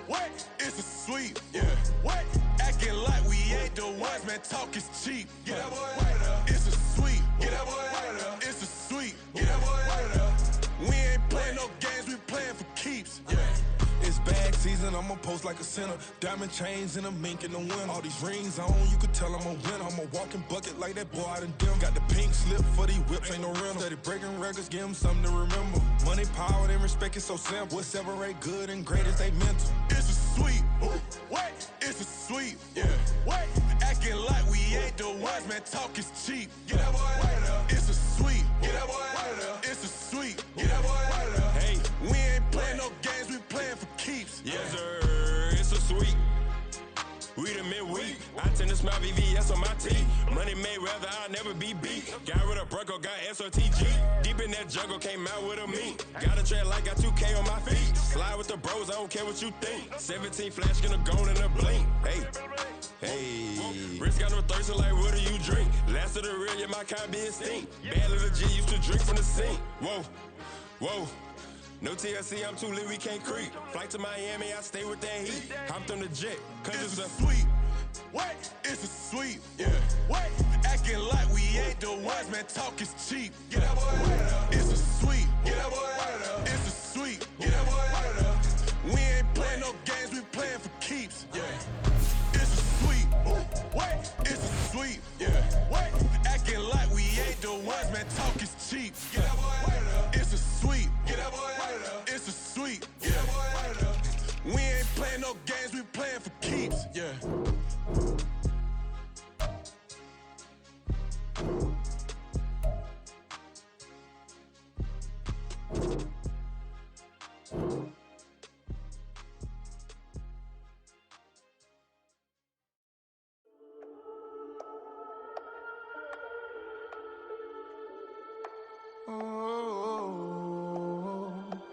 What? It's a sweep. Yeah. What? Acting like we ain't the ones, man. Talk is cheap. Get that boy out of there. It's a sweep. Get that boy out of there. It's a sweep. Get that boy out of there. We ain't playing no games, we playing for keeps. Yeah. It's bag season, I'ma post like a sinner. Diamond chains and a mink in the wind. All these rings on, you could tell I'm a winner. I'm a walking bucket like that boy out in Denver. Got the pink slip for these whips, ain't no rental. Steady breaking records, give them something to remember. Money, power, and respect is so simple. What separate good and great is they mental. It's a sweep. What? It's a sweep. Yeah. What? Acting like we ain't the ones, man. Talk is cheap. Get that boy out of there. It's a sweep. Get that boy out of there. It's a sweep. Get that boy out of there. Hey, we ain't playing no games, we playing for keeps. Yes, sir. It's a sweep. We the midweek. I tend to smile VVS on my teeth. Money made rather I'll never be beat. Got rid of Bronco, got SOTG. Deep in that jungle, came out with a meat. Got a tread like got 2K on my feet. Slide with the bros, I don't care what you think. 17 flash, gonna go in a blink. Hey. Wrist got no thirst, like what do you drink? Last of the real, yeah, my kind be a stink. Bad little G used to drink from the sink. Whoa. No TLC, I'm too lit, we can't creep. Flight to Miami, I stay with that heat. Hopped on the jet, cause it's a sweep. What? It's a sweep. Yeah. What? Acting like we ain't the ones, man. Talk is cheap. Get that boy out of there. It's a